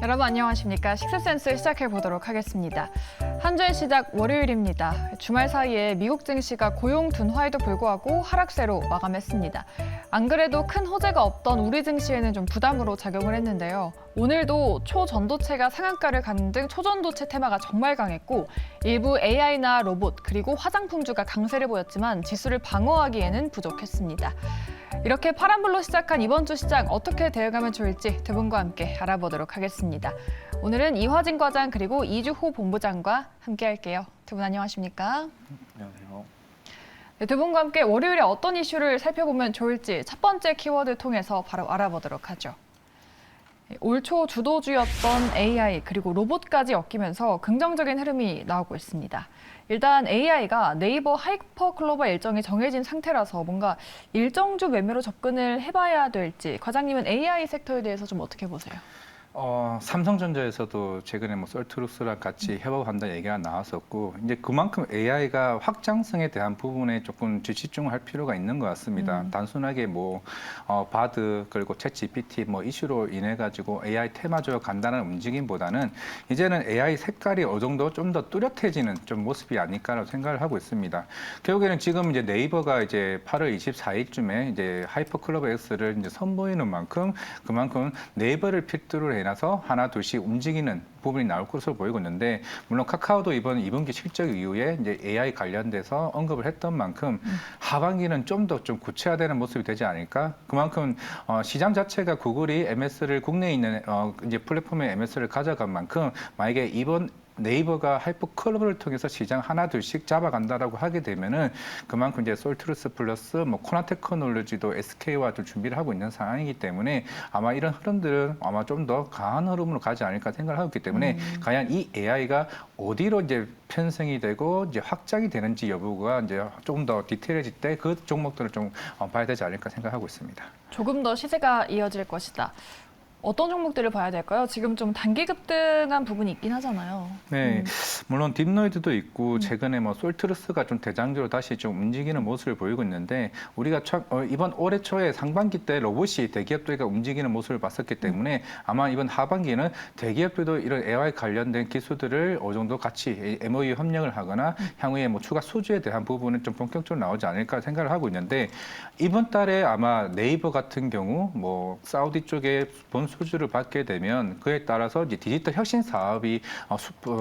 여러분 안녕하십니까? 식스센스 시작해 보도록 하겠습니다. 한 주의 시작 월요일입니다. 주말 사이에 미국 증시가 고용 둔화에도 불구하고 하락세로 마감했습니다. 안 그래도 큰 호재가 없던 우리 증시에는 좀 부담으로 작용을 했는데요. 오늘도 초전도체가 상한가를 가는 등 초전도체 테마가 정말 강했고 일부 AI나 로봇 그리고 화장품주가 강세를 보였지만 지수를 방어하기에는 부족했습니다. 이렇게 파란불로 시작한 이번 주 시장 어떻게 대응하면 좋을지 두 분과 함께 알아보도록 하겠습니다. 오늘은 이화진 과장 그리고 이주호 본부장과 함께 할게요. 두 분 안녕하십니까? 안녕하세요. 네, 두 분과 함께 월요일에 어떤 이슈를 살펴보면 좋을지 첫 번째 키워드 통해서 바로 알아보도록 하죠. 올 초 주도주였던 AI 그리고 로봇까지 엮이면서 긍정적인 흐름이 나오고 있습니다. 일단 AI가 네이버 하이퍼클로버 일정이 정해진 상태라서 뭔가 일정주 매매로 접근을 해봐야 될지 과장님은 AI 섹터에 대해서 좀 어떻게 보세요? 삼성전자에서도 최근에 썰트루스랑 같이 협업한다는 얘기가 나왔었고 이제 그만큼 AI가 확장성에 대한 부분에 조금 집중을 할 필요가 있는 것 같습니다. 단순하게 바드 그리고 챗 GPT 이슈로 인해 가지고 AI 테마주가 간다는 움직임보다는 이제는 AI 색깔이 어느 정도 좀 더 뚜렷해지는 좀 모습이 아닐까라고 생각을 하고 있습니다. 결국에는 지금 이제 네이버가 이제 8월 24일쯤에 이제 하이퍼클로버 X를 이제 선보이는 만큼 그만큼 네이버를 필두로 해놔서 하나 둘씩 움직이는 부분이 나올 것으로 보이고 있는데 물론 카카오도 이번 2분기 실적 이후에 이제 AI 관련돼서 언급을 했던 만큼 하반기는 좀 더 좀 구체화되는 모습이 되지 않을까? 그만큼 시장 자체가 구글이 MS를 국내에 있는 이제 플랫폼의 MS를 가져간 만큼 만약에 이번 네이버가 하이퍼클로버를 통해서 시장 하나 둘씩 잡아간다라고 하게 되면은 그만큼 이제 솔트루스 플러스 코나테크놀로지도 SK와 준비를 하고 있는 상황이기 때문에 아마 이런 흐름들은 아마 좀 더 강한 흐름으로 가지 않을까 생각을 하고 있기 때문에 과연 이 AI가 어디로 이제 편성이 되고 이제 확장이 되는지 여부가 이제 조금 더 디테일해질 때 그 종목들을 좀 봐야 되지 않을까 생각하고 있습니다. 조금 더 시세가 이어질 것이다. 어떤 종목들을 봐야 될까요? 지금 좀 단기 급등한 부분이 있긴 하잖아요. 네, 물론 딥노이드도 있고 최근에 솔트루스가 좀 대장주로 다시 좀 움직이는 모습을 보이고 있는데 우리가 이번 올해 초에 상반기 때 로봇이 대기업들과 움직이는 모습을 봤었기 때문에 아마 이번 하반기는 대기업들도 이런 AI 관련된 기술들을 어느 정도 같이 MOU 협력을 하거나 향후에 추가 수주에 대한 부분은 좀 본격적으로 나오지 않을까 생각을 하고 있는데 이번 달에 아마 네이버 같은 경우 사우디 쪽에 본 수주를 받게 되면 그에 따라서 이제 디지털 혁신 사업이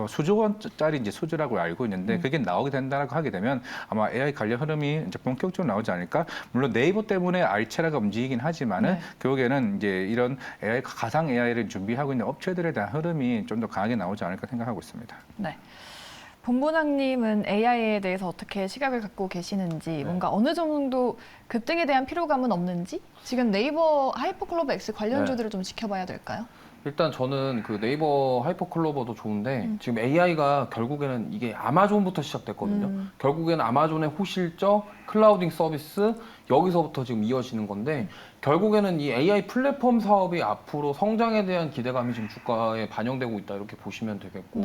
수조 원짜리 이제 수주라고 알고 있는데 그게 나오게 된다고 하게 되면 아마 AI 관련 흐름이 이제 본격적으로 나오지 않을까. 물론 네이버 때문에 알체라가 움직이긴 하지만은 결국에는 이제 이런 AI 가상 AI를 준비하고 있는 업체들에 대한 흐름이 좀 더 강하게 나오지 않을까 생각하고 있습니다. 네. 본부장님은 AI에 대해서 어떻게 시각을 갖고 계시는지 뭔가 어느 정도 급등에 대한 피로감은 없는지 지금 네이버 하이퍼클로버 X 관련주들을 좀 지켜봐야 될까요? 일단 저는 그 네이버 하이퍼클로버도 좋은데 지금 AI가 결국에는 이게 아마존부터 시작됐거든요. 결국에는 아마존의 호실적 클라우딩 서비스 여기서부터 지금 이어지는 건데 결국에는 이 AI 플랫폼 사업이 앞으로 성장에 대한 기대감이 지금 주가에 반영되고 있다 이렇게 보시면 되겠고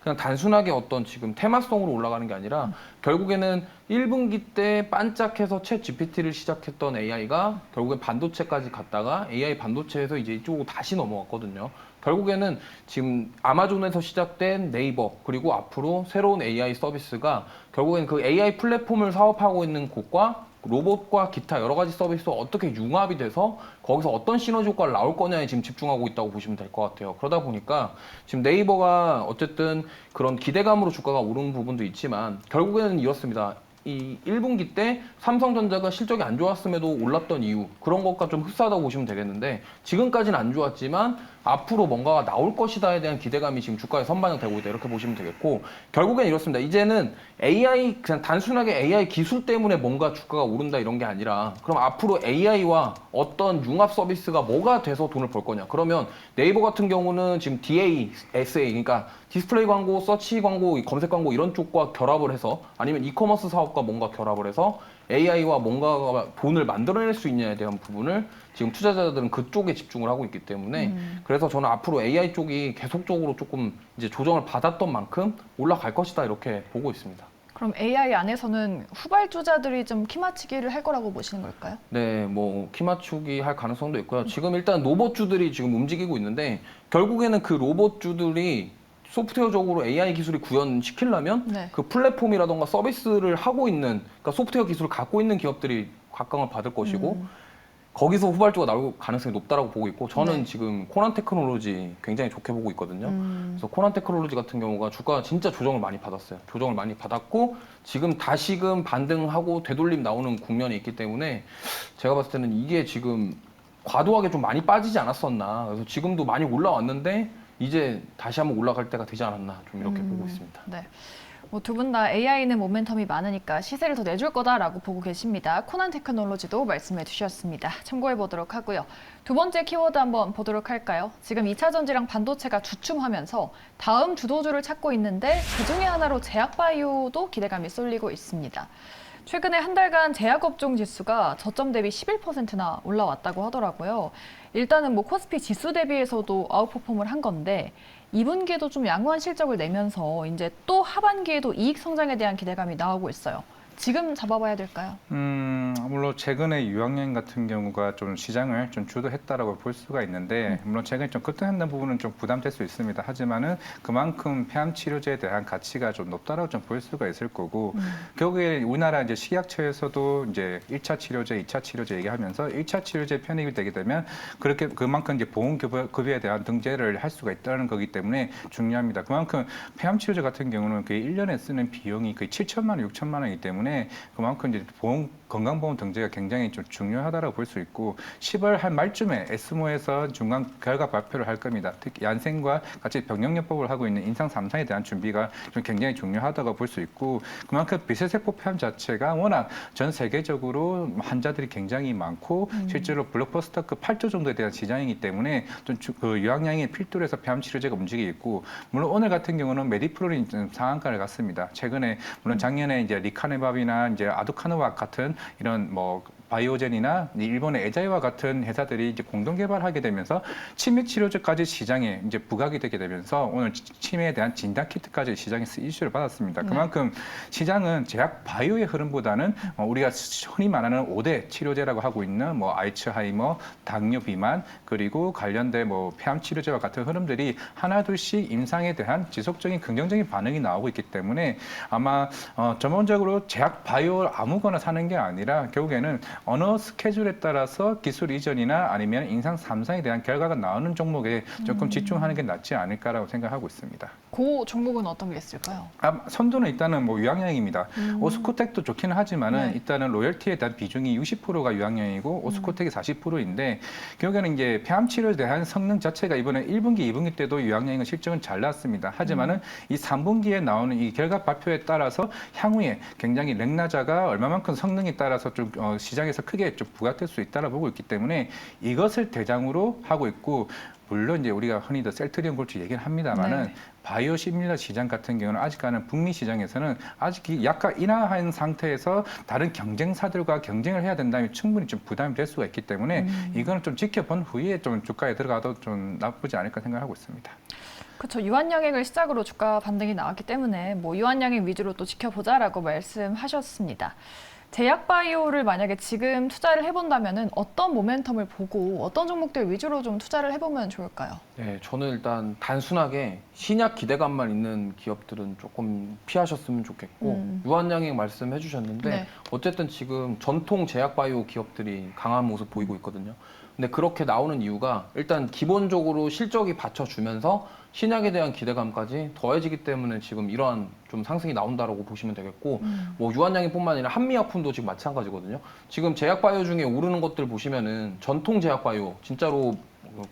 그냥 단순하게 어떤 지금 테마성으로 올라가는 게 아니라 결국에는 1분기 때 반짝해서 챗 GPT를 시작했던 AI가 결국엔 반도체까지 갔다가 AI 반도체에서 이제 이쪽으로 다시 넘어갔거든요. 결국에는 지금 아마존에서 시작된 네이버 그리고 앞으로 새로운 AI 서비스가 결국엔 그 AI 플랫폼을 사업하고 있는 곳과 로봇과 기타 여러 가지 서비스가 어떻게 융합이 돼서 거기서 어떤 시너지 효과를 나올 거냐에 지금 집중하고 있다고 보시면 될 것 같아요. 그러다 보니까 지금 네이버가 어쨌든 그런 기대감으로 주가가 오르는 부분도 있지만 결국에는 이렇습니다. 이 1분기 때 삼성전자가 실적이 안 좋았음에도 올랐던 이유 그런 것과 좀 흡사하다고 보시면 되겠는데 지금까지는 안 좋았지만 앞으로 뭔가가 나올 것이다에 대한 기대감이 지금 주가에 선반영되고 있다 이렇게 보시면 되겠고 결국엔 이렇습니다. 이제는 AI 그냥 단순하게 AI 기술 때문에 뭔가 주가가 오른다 이런 게 아니라 그럼 앞으로 AI와 어떤 융합 서비스가 뭐가 돼서 돈을 벌 거냐 그러면 네이버 같은 경우는 지금 DASA 그러니까 디스플레이 광고, 서치 광고, 검색 광고 이런 쪽과 결합을 해서 아니면 이커머스 사업과 뭔가 결합을 해서 AI와 뭔가 돈을 만들어낼 수 있냐에 대한 부분을 지금 투자자들은 그쪽에 집중을 하고 있기 때문에 그래서 저는 앞으로 AI 쪽이 계속적으로 조금 이제 조정을 받았던 만큼 올라갈 것이다 이렇게 보고 있습니다. 그럼 AI 안에서는 후발주자들이 좀 키맞추기를 할 거라고 보시는 걸까요? 네, 뭐 키 맞추기 할 가능성도 있고요. 지금 일단 로봇주들이 지금 움직이고 있는데 결국에는 그 로봇주들이 소프트웨어적으로 AI 기술이 구현시키려면 네. 그 플랫폼이라던가 서비스를 하고 있는 그러니까 소프트웨어 기술을 갖고 있는 기업들이 각광을 받을 것이고 거기서 후발주가 나올 가능성이 높다라고 보고 있고 저는 네. 지금 코난 테크놀로지 굉장히 좋게 보고 있거든요. 그래서 코난 테크놀로지 같은 경우가 주가가 진짜 조정을 많이 받았어요. 조정을 많이 받았고 지금 다시금 반등하고 되돌림 나오는 국면이 있기 때문에 제가 봤을 때는 이게 지금 과도하게 좀 많이 빠지지 않았었나. 그래서 지금도 많이 올라왔는데 이제 다시 한번 올라갈 때가 되지 않았나 좀 이렇게 보고 있습니다. 네. 뭐 두 분 다 AI는 모멘텀이 많으니까 시세를 더 내줄 거다라고 보고 계십니다. 코난 테크놀로지도 말씀해 주셨습니다. 참고해 보도록 하고요. 두 번째 키워드 한번 보도록 할까요? 지금 2차 전지랑 반도체가 주춤하면서 다음 주도주를 찾고 있는데 그중에 하나로 제약바이오도 기대감이 쏠리고 있습니다. 최근에 한 달간 제약업종 지수가 저점 대비 11%나 올라왔다고 하더라고요. 일단은 뭐 코스피 지수 대비해서도 아웃퍼폼을 한 건데 2분기에도 좀 양호한 실적을 내면서 이제 또 하반기에도 이익 성장에 대한 기대감이 나오고 있어요. 지금 잡아봐야 될까요? 물론 최근에 유황연 같은 경우가 좀 시장을 좀 주도했다라고 볼 수가 있는데 물론 최근에 좀 급등했는 부분은 좀 부담될 수 있습니다. 하지만은 그만큼 폐암 치료제에 대한 가치가 좀 높다라고 좀 볼 수가 있을 거고 결국에 우리나라 이제 식약처에서도 이제 1차 치료제, 2차 치료제 얘기하면서 1차 치료제 편입이 되게 되면 그렇게 그만큼 이제 보험급여에 대한 등재를 할 수가 있다는 거기 때문에 중요합니다. 그만큼 폐암 치료제 같은 경우는 그 1년에 쓰는 비용이 거의 7천만 원, 6천만 원이기 때문에 그만큼 이제 건강보험 등재가 굉장히 좀 중요하다고 볼 수 있고 10월 한 말쯤에 에스모에서 중간 결과 발표를 할 겁니다. 특히 얀센과 같이 병역요법을 하고 있는 인상 3상에 대한 준비가 좀 굉장히 중요하다고 볼 수 있고 그만큼 비세세포 폐암 자체가 워낙 전 세계적으로 환자들이 굉장히 많고 실제로 블록버스터급 8조 정도에 대한 시장이기 때문에 좀 그 유황량이 필두로 해서 폐암 치료제가 움직이고 있고 물론 오늘 같은 경우는 메디프로린 상한가를 갔습니다. 최근에 물론 작년에 이제 리카네밥이나 이제 아두카누박 같은 이런 뭐 바이오젠이나 일본의 에자이와 같은 회사들이 이제 공동 개발하게 되면서 치매 치료제까지 시장에 이제 부각이 되게 되면서 오늘 치매에 대한 진단 키트까지 시장에 이슈를 받았습니다. 그만큼 시장은 제약 바이오의 흐름보다는 우리가 흔히 말하는 5대 치료제라고 하고 있는 뭐 알츠하이머, 당뇨 비만 그리고 관련된 뭐 폐암 치료제와 같은 흐름들이 하나둘씩 임상에 대한 지속적인 긍정적인 반응이 나오고 있기 때문에 아마 전반적으로 제약 바이오 아무거나 사는 게 아니라 결국에는 어느 스케줄에 따라서 기술 이전이나 아니면 인상 3상에 대한 결과가 나오는 종목에 조금 집중하는 게 낫지 않을까라고 생각하고 있습니다. 그 종목은 어떤 게 있을까요? 선두는 일단은 뭐 유황량입니다. 오스코텍도 좋기는 하지만은 네. 일단은 로열티에 대한 비중이 60%가 유황량이고 오스코텍이 40%인데 결국에는 이제 폐암 치료에 대한 성능 자체가 이번에 1분기, 2분기 때도 유황량의 실적은 잘 나왔습니다. 하지만은 이 3분기에 나오는 이 결과 발표에 따라서 향후에 굉장히 렉나자가 얼마만큼 성능에 따라서 좀 시장에서 크게 좀 부각될 수 있다고 보고 있기 때문에 이것을 대장으로 하고 있고 물론 이제 우리가 흔히들 셀트리온 골주 얘기를 합니다만은 네. 바이오 시밀러 시장 같은 경우는 아직까지는 북미 시장에서는 아직 약간 인하한 상태에서 다른 경쟁사들과 경쟁을 해야 된다면 충분히 좀 부담이 될 수가 있기 때문에 이거는 좀 지켜본 후에 좀 주가에 들어가도 좀 나쁘지 않을까 생각하고 있습니다. 그렇죠. 유한양액을 시작으로 주가 반등이 나왔기 때문에 뭐 유한양액 위주로 또 지켜보자라고 말씀하셨습니다. 제약바이오를 만약에 지금 투자를 해본다면은 어떤 모멘텀을 보고 어떤 종목들 위주로 좀 투자를 해보면 좋을까요? 네, 저는 일단 단순하게 신약 기대감만 있는 기업들은 조금 피하셨으면 좋겠고 유한양액 말씀해 주셨는데 네. 어쨌든 지금 전통 제약바이오 기업들이 강한 모습 보이고 있거든요. 근데 그렇게 나오는 이유가 일단 기본적으로 실적이 받쳐주면서 신약에 대한 기대감까지 더해지기 때문에 지금 이러한 좀 상승이 나온다라고 보시면 되겠고 뭐 유한양액뿐만 아니라 한미약품도 지금 마찬가지거든요. 지금 제약바이오 중에 오르는 것들 보시면은 전통 제약바이오 진짜로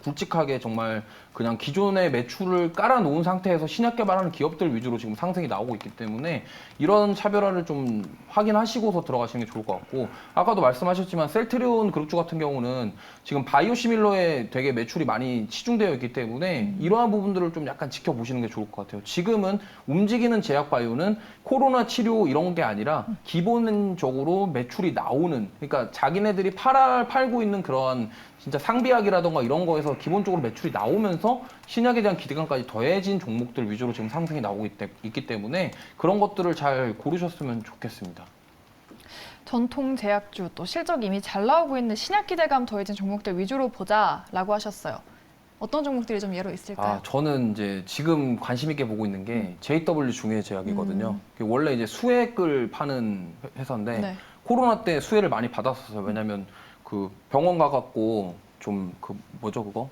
굵직하게 정말 그냥 기존의 매출을 깔아놓은 상태에서 신약 개발하는 기업들 위주로 지금 상승이 나오고 있기 때문에 이런 차별화를 좀 확인하시고서 들어가시는 게 좋을 것 같고 아까도 말씀하셨지만 셀트리온 그룹주 같은 경우는 지금 바이오시밀러에 되게 매출이 많이 치중되어 있기 때문에 이러한 부분들을 좀 약간 지켜보시는 게 좋을 것 같아요. 지금은 움직이는 제약바이오는 코로나 치료 이런 게 아니라 기본적으로 매출이 나오는 그러니까 자기네들이 팔고 있는 그러한 진짜 상비약이라던가 이런 거에서 기본적으로 매출이 나오면서 신약에 대한 기대감까지 더해진 종목들 위주로 지금 상승이 나오고 있기 때문에 그런 것들을 잘 고르셨으면 좋겠습니다. 전통 제약주 또 실적 이미 잘 나오고 있는 신약 기대감 더해진 종목들 위주로 보자라고 하셨어요. 어떤 종목들이 좀 예로 있을까요? 저는 이제 지금 관심 있게 보고 있는 게 JW 중해제약이거든요. 원래 이제 수액을 파는 회사인데 네. 코로나 때 수혜를 많이 받았었어요. 왜냐면 그 병원 가갖고 좀 그 뭐죠 그거?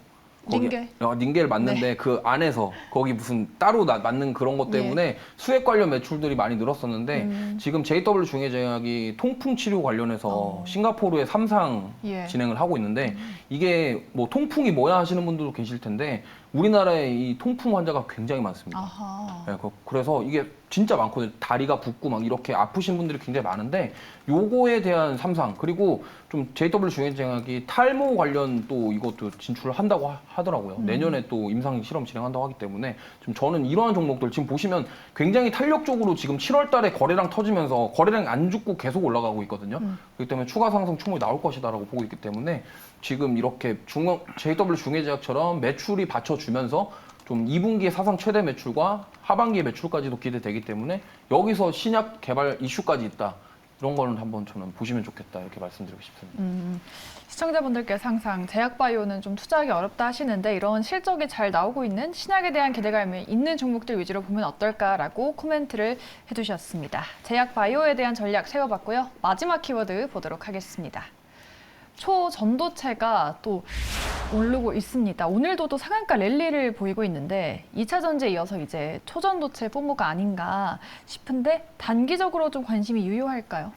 닌겔? 닌겔 맞는데 네. 그 안에서 거기 무슨 따로 맞는 그런 것 때문에 수액 관련 매출들이 많이 늘었었는데 지금 JW 중해제약이 통풍 치료 관련해서 싱가포르의 3상 예. 진행을 하고 있는데 이게 뭐 통풍이 뭐야 하시는 분들도 계실 텐데 우리나라에 이 통풍 환자가 굉장히 많습니다. 아하. 네, 그래서 이게 진짜 많거든요. 다리가 붓고 막 이렇게 아프신 분들이 굉장히 많은데 요거에 대한 3상 그리고 좀 JW 중해제약이 탈모 관련 또 이것도 진출을 한다고 하더라고요. 내년에 또 임상 실험 진행한다고 하기 때문에 좀 저는 이러한 종목들 지금 보시면 굉장히 탄력적으로 지금 7월 달에 거래량 터지면서 거래량이 안 죽고 계속 올라가고 있거든요. 그렇기 때문에 추가 상승 충분히 나올 것이다라고 보고 있기 때문에 지금 이렇게 JW 중해제약처럼 매출이 받쳐주면서 좀 2분기에 사상 최대 매출과 하반기의 매출까지도 기대되기 때문에 여기서 신약 개발 이슈까지 있다. 이런 거는 한번 저는 보시면 좋겠다 이렇게 말씀드리고 싶습니다. 시청자분들께서 항상 제약바이오는 좀 투자하기 어렵다 하시는데 이런 실적이 잘 나오고 있는 신약에 대한 기대감이 있는 종목들 위주로 보면 어떨까라고 코멘트를 해주셨습니다. 제약바이오에 대한 전략 세워봤고요. 마지막 키워드 보도록 하겠습니다. 초전도체가 또 오르고 있습니다. 오늘도 또 상한가 랠리를 보이고 있는데 2차 전지에 이어서 이제 초전도체 뽀뽀가 아닌가 싶은데 단기적으로 좀 관심이 유효할까요?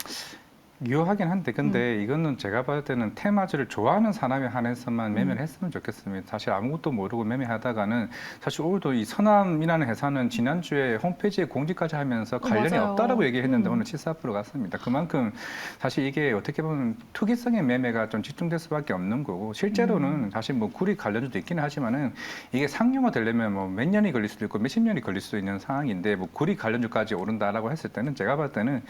유효하긴 한데 근데 이거는 제가 봤을 때는 테마주를 좋아하는 사람에 한해서만 매매를 했으면 좋겠습니다. 사실 아무것도 모르고 매매하다가는 사실 오늘도 이 서남이라는 회사는 지난주에 홈페이지에 공지까지 하면서 관련이 맞아요. 없다라고 얘기했는데 오늘 74% 갔습니다. 그만큼 사실 이게 어떻게 보면 투기성의 매매가 좀 집중될 수밖에 없는 거고 실제로는 사실 뭐 구리 관련주도 있기는 하지만은 이게 상용화 되려면 뭐 몇 년이 걸릴 수도 있고 몇십 년이 걸릴 수도 있는 상황인데 뭐 구리 관련주까지 오른다라고 했을 때는 제가 봤을 때는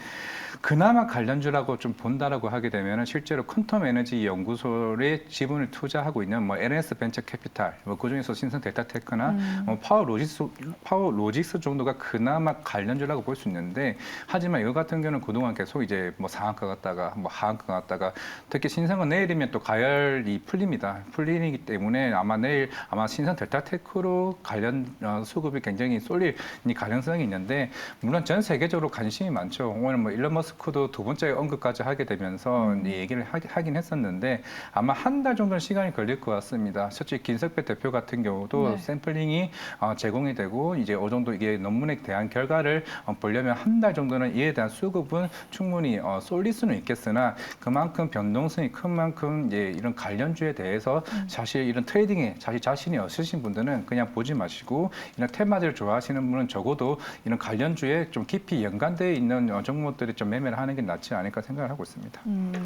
그나마 관련주라고 좀 본다라고 하게 되면은 실제로 퀀텀 에너지 연구소에 지분을 투자하고 있는 뭐 LNS 벤처 캐피탈, 뭐 그중에서 신성 데이터테크나 뭐 파워 로직스 정도가 그나마 관련주라고 볼 수 있는데 하지만 이거 같은 경우는 그동안 계속 이제 뭐 상한가 갔다가 뭐 하한가 갔다가 특히 신성은 내일이면 또 가열이 풀리기 때문에 아마 내일 아마 신성 데이터테크로 관련 수급이 굉장히 쏠릴 가능성이 있는데 물론 전 세계적으로 관심이 많죠. 오늘 뭐 일론 머스크도 두 번째 언급까지 하게 되면서 이 얘기를 하긴 했었는데 아마 한 달 정도는 시간이 걸릴 것 같습니다. 실제 김석배 대표 같은 경우도 네. 샘플링이 제공이 되고 이제 어느 정도 이게 논문에 대한 결과를 보려면 한 달 정도는 이에 대한 수급은 충분히 쏠릴 수는 있겠으나 그만큼 변동성이 큰 만큼 이제 이런 관련주에 대해서 사실 이런 트레이딩에 자신이 없으신 분들은 그냥 보지 마시고 이런 테마들을 좋아하시는 분은 적어도 이런 관련주에 좀 깊이 연관되어 있는 종목들이 좀 매매를 하는 게 낫지 않을까 생각을 하고 있습니다.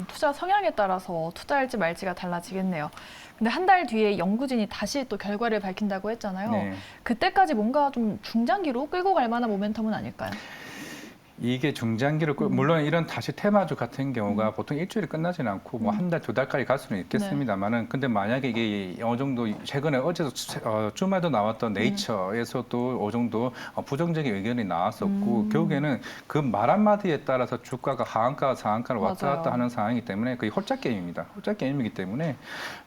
투자 성향에 따라서 투자할지 말지가 달라지겠네요. 근데 한 달 뒤에 연구진이 다시 또 결과를 밝힌다고 했잖아요. 네. 그때까지 뭔가 좀 중장기로 끌고 갈 만한 모멘텀은 아닐까요? 이게 중장기로 물론 이런 다시 테마주 같은 경우가 보통 일주일에 끝나지는 않고 뭐 한 달, 두 달까지 갈 수는 있겠습니다만은 근데 만약에 이게 어느 정도 최근에 어제도 주말도 나왔던 네이처에서도 어느 정도 부정적인 의견이 나왔었고 결국에는 그 말 한마디에 따라서 주가가 하한가, 상한가를 왔다 맞아요. 갔다 하는 상황이기 때문에 그게 홀짝 게임입니다. 홀짝 게임이기 때문에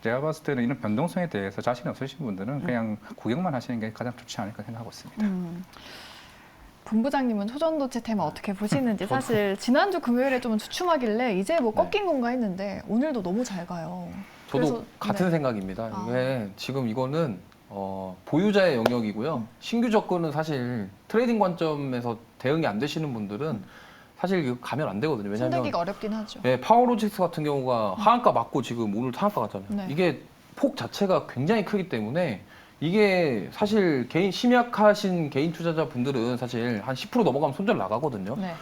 제가 봤을 때는 이런 변동성에 대해서 자신 없으신 분들은 그냥 구경만 하시는 게 가장 좋지 않을까 생각하고 있습니다. 본부장님은 초전도체 테마 어떻게 보시는지 사실 지난주 금요일에 좀 주춤하길래 이제 뭐 꺾인 건가 했는데 오늘도 너무 잘 가요. 저도 그래서, 같은 네. 생각입니다. 이게 지금 이거는 보유자의 영역이고요. 신규 접근은 사실 트레이딩 관점에서 대응이 안 되시는 분들은 사실 이거 가면 안 되거든요. 왜냐하면 손대기가 어렵긴 하죠. 파워로직스 같은 경우가 하한가 맞고 지금 오늘 하한가 갔잖아요. 네. 이게 폭 자체가 굉장히 크기 때문에 이게 사실 심약하신 개인 투자자 분들은 사실 한 10% 넘어가면 손절 나가거든요. 네.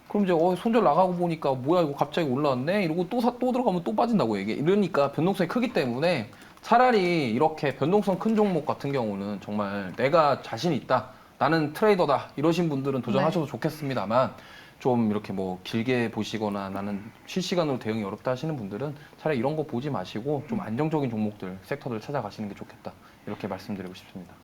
그럼 이제 손절 나가고 보니까 뭐야 이거 갑자기 올라왔네 이러고 또 들어가면 또 빠진다고 이게 이러니까 변동성이 크기 때문에 차라리 이렇게 변동성 큰 종목 같은 경우는 정말 내가 자신 있다 나는 트레이더다 이러신 분들은 도전하셔도 좋겠습니다만 좀 이렇게 뭐 길게 보시거나 나는 실시간으로 대응이 어렵다 하시는 분들은 차라리 이런 거 보지 마시고 좀 안정적인 종목들, 섹터들 찾아가시는 게 좋겠다. 이렇게 말씀드리고 싶습니다.